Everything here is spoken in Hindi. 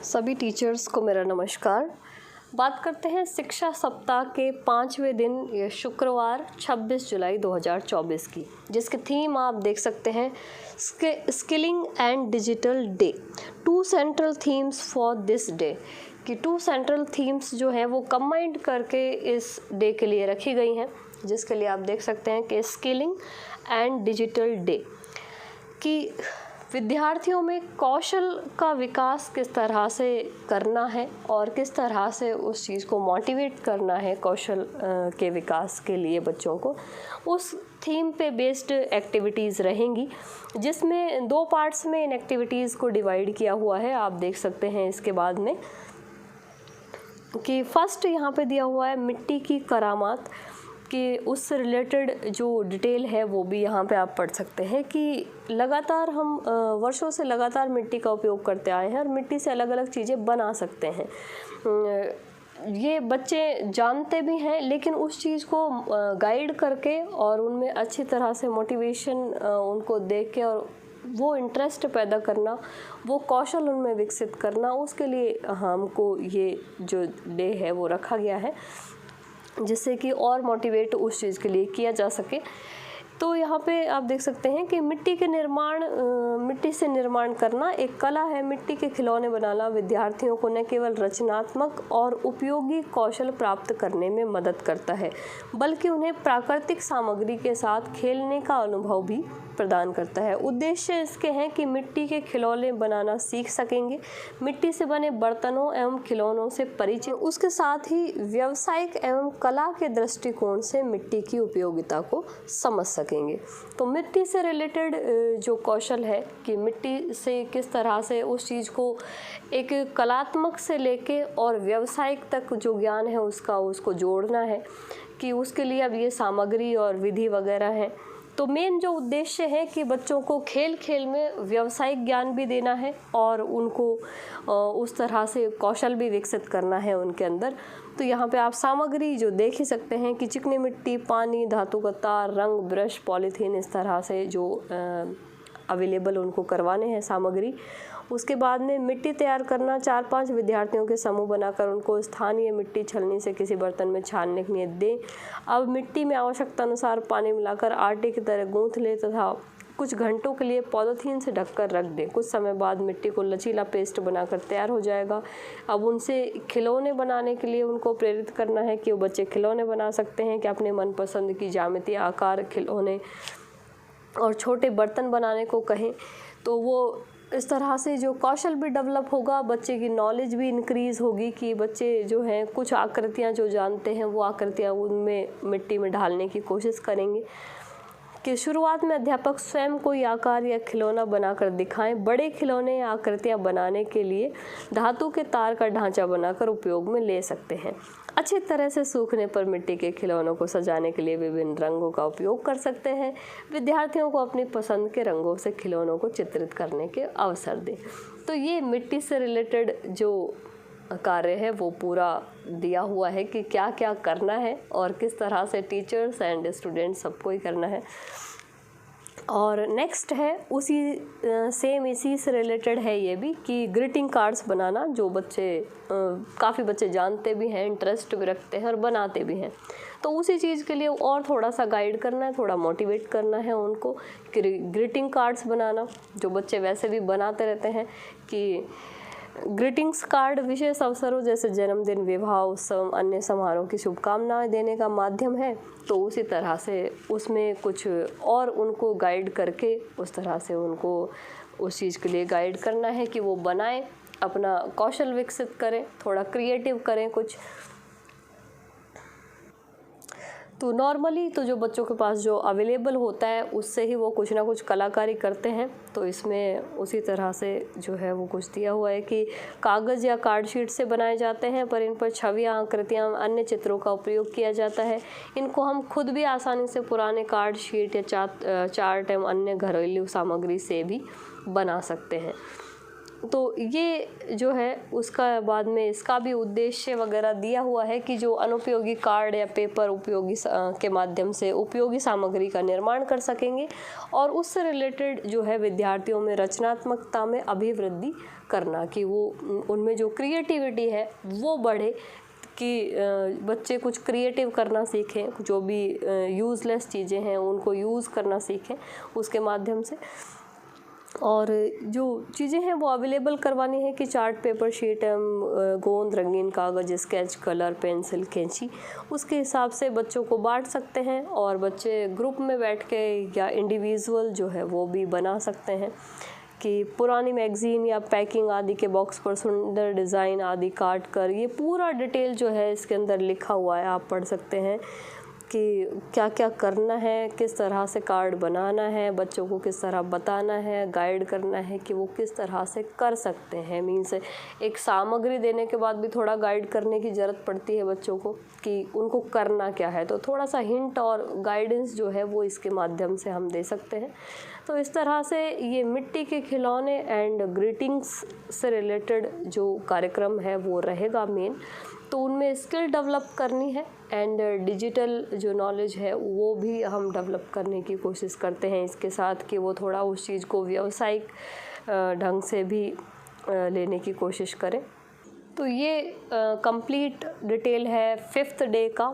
सभी टीचर्स को मेरा नमस्कार। बात करते हैं शिक्षा सप्ताह के 5वें दिन ये शुक्रवार 26 जुलाई 2024 की, जिसकी थीम आप देख सकते हैं skilling and digital day. 2 central themes for this day कि 2 सेंट्रल थीम्स जो हैं वो कंबाइंड करके इस डे के लिए रखी गई हैं, जिसके लिए आप देख सकते हैं कि स्किलिंग एंड डिजिटल डे कि विद्यार्थियों में कौशल का विकास किस तरह से करना है और किस तरह से उस चीज़ को मोटिवेट करना है कौशल के विकास के लिए बच्चों को, उस थीम पे बेस्ड एक्टिविटीज़ रहेंगी, जिसमें 2 पार्ट्स में इन एक्टिविटीज़ को डिवाइड किया हुआ है। आप देख सकते हैं इसके बाद में कि फर्स्ट यहाँ पे दिया हुआ है मिट्टी की करामात कि उससे रिलेटेड जो डिटेल है वो भी यहाँ पे आप पढ़ सकते हैं कि लगातार हम वर्षों से लगातार मिट्टी का उपयोग करते आए हैं और मिट्टी से अलग अलग चीज़ें बना सकते हैं। ये बच्चे जानते भी हैं, लेकिन उस चीज़ को गाइड करके और उनमें अच्छी तरह से मोटिवेशन उनको देख के और वो इंटरेस्ट पैदा करना, वो कौशल उनमें विकसित करना, उसके लिए हमको ये जो डे है वो रखा गया है, जिससे कि और मोटिवेट उस चीज़ के लिए किया जा सके। तो यहाँ पे आप देख सकते हैं कि मिट्टी से निर्माण करना एक कला है। मिट्टी के खिलौने बनाना विद्यार्थियों को न केवल रचनात्मक और उपयोगी कौशल प्राप्त करने में मदद करता है, बल्कि उन्हें प्राकृतिक सामग्री के साथ खेलने का अनुभव भी प्रदान करता है। उद्देश्य इसके हैं कि मिट्टी के खिलौने बनाना सीख सकेंगे, मिट्टी से बने बर्तनों एवं खिलौनों से परिचित, उसके साथ ही व्यावसायिक एवं कला के दृष्टिकोण से मिट्टी की उपयोगिता को समझ सकेंगे। तो मिट्टी से रिलेटेड जो कौशल है कि मिट्टी से किस तरह से उस चीज़ को एक कलात्मक से लेके और व्यावसायिक तक जो ज्ञान है उसको जोड़ना है कि उसके लिए अब ये सामग्री और विधि वगैरह है। तो मेन जो उद्देश्य है कि बच्चों को खेल खेल में व्यावसायिक ज्ञान भी देना है और उनको उस तरह से कौशल भी विकसित करना है उनके अंदर। तो यहाँ पे आप सामग्री जो देख ही सकते हैं कि चिकनी मिट्टी, पानी, धातु का तार, रंग, ब्रश, पॉलीथीन, इस तरह से जो अवेलेबल उनको करवाने हैं सामग्री। उसके बाद में मिट्टी तैयार करना, 4-5 विद्यार्थियों के समूह बनाकर उनको स्थानीय मिट्टी छलनी से किसी बर्तन में छानने के लिए दें। अब मिट्टी में आवश्यकता अनुसार पानी मिलाकर आटे की तरह गूंथ ले तथा कुछ घंटों के लिए पॉलीथीन से ढककर रख दें। कुछ समय बाद मिट्टी को लचीला पेस्ट बनाकर तैयार हो जाएगा। अब उनसे खिलौने बनाने के लिए उनको प्रेरित करना है कि वो बच्चे खिलौने बना सकते हैं कि अपने मनपसंद की ज्यामिति, आकार, खिलौने और छोटे बर्तन बनाने को कहें। तो वो इस तरह से जो कौशल भी डेवलप होगा, बच्चे की नॉलेज भी इंक्रीज़ होगी कि बच्चे जो हैं कुछ आकृतियाँ जो जानते हैं वो आकृतियाँ उनमें मिट्टी में ढालने की कोशिश करेंगे। कि शुरुआत में अध्यापक स्वयं कोई आकार या खिलौना बनाकर दिखाएं। बड़े खिलौने या आकृतियाँ बनाने के लिए धातु के तार का ढांचा बनाकर उपयोग में ले सकते हैं। अच्छी तरह से सूखने पर मिट्टी के खिलौनों को सजाने के लिए विभिन्न रंगों का उपयोग कर सकते हैं। विद्यार्थियों को अपनी पसंद के रंगों से खिलौनों को चित्रित करने के अवसर दें। तो ये मिट्टी से रिलेटेड जो कार्य है वो पूरा दिया हुआ है कि क्या क्या करना है और किस तरह से टीचर्स एंड स्टूडेंट्स सबको ही करना है। और नेक्स्ट है इसी से रिलेटेड है ये भी कि ग्रीटिंग कार्ड्स बनाना, जो बच्चे काफ़ी बच्चे जानते भी हैं, इंटरेस्ट भी रखते हैं और बनाते भी हैं। तो उसी चीज़ के लिए और थोड़ा सा गाइड करना है, थोड़ा मोटिवेट करना है उनको कि ग्रीटिंग कार्ड्स बनाना, जो बच्चे वैसे भी बनाते रहते हैं कि ग्रीटिंग्स कार्ड विशेष अवसरों जैसे जन्मदिन, विवाह, उत्सव, अन्य समारोह की शुभकामनाएं देने का माध्यम है। तो उसी तरह से उसमें कुछ और उनको गाइड करके उस तरह से उनको उस चीज़ के लिए गाइड करना है कि वो बनाएं, अपना कौशल विकसित करें, थोड़ा क्रिएटिव करें कुछ। तो नॉर्मली तो जो बच्चों के पास जो अवेलेबल होता है उससे ही वो कुछ ना कुछ कलाकारी करते हैं। तो इसमें उसी तरह से जो है वो कुछ दिया हुआ है कि कागज़ या कार्ड शीट से बनाए जाते हैं, पर इन पर छवियाँ, आकृतियाँ, अन्य चित्रों का उपयोग किया जाता है। इनको हम खुद भी आसानी से पुराने कार्ड शीट या चार्ट एवं अन्य घरेलू सामग्री से भी बना सकते हैं। तो ये जो है उसका बाद में इसका भी उद्देश्य वगैरह दिया हुआ है कि जो अनुपयोगी कार्ड या पेपर उपयोगी के माध्यम से उपयोगी सामग्री का निर्माण कर सकेंगे और उससे रिलेटेड जो है विद्यार्थियों में रचनात्मकता में अभिवृद्धि करना, कि वो उनमें जो क्रिएटिविटी है वो बढ़े, कि बच्चे कुछ क्रिएटिव करना सीखें, जो भी यूज़लेस चीज़ें हैं उनको यूज़ करना सीखें उसके माध्यम से। और जो चीज़ें हैं वो अवेलेबल करवानी है कि चार्ट पेपर शीट, गोंद, रंगीन कागज़, स्केच, कलर, पेंसिल, कैंची, उसके हिसाब से बच्चों को बांट सकते हैं और बच्चे ग्रुप में बैठ के या इंडिविजुअल जो है वो भी बना सकते हैं। कि पुरानी मैगज़ीन या पैकिंग आदि के बॉक्स पर सुंदर डिज़ाइन आदि काट कर, ये पूरा डिटेल जो है इसके अंदर लिखा हुआ है, आप पढ़ सकते हैं कि क्या क्या करना है, किस तरह से कार्ड बनाना है, बच्चों को किस तरह बताना है, गाइड करना है कि वो किस तरह से कर सकते हैं। मीन्स एक सामग्री देने के बाद भी थोड़ा गाइड करने की ज़रूरत पड़ती है बच्चों को कि उनको करना क्या है, तो थोड़ा सा हिंट और गाइडेंस जो है वो इसके माध्यम से हम दे सकते हैं। तो इस तरह से ये मिट्टी के खिलौने एंड ग्रीटिंग्स से रिलेटेड जो कार्यक्रम है वो रहेगा मेन। तो उनमें स्किल डेवलप करनी है एंड डिजिटल जो नॉलेज है वो भी हम डेवलप करने की कोशिश करते हैं इसके साथ, कि वो थोड़ा उस चीज़ को व्यावसायिक ढंग से भी लेने की कोशिश करें। तो ये कंप्लीट डिटेल है 5th डे का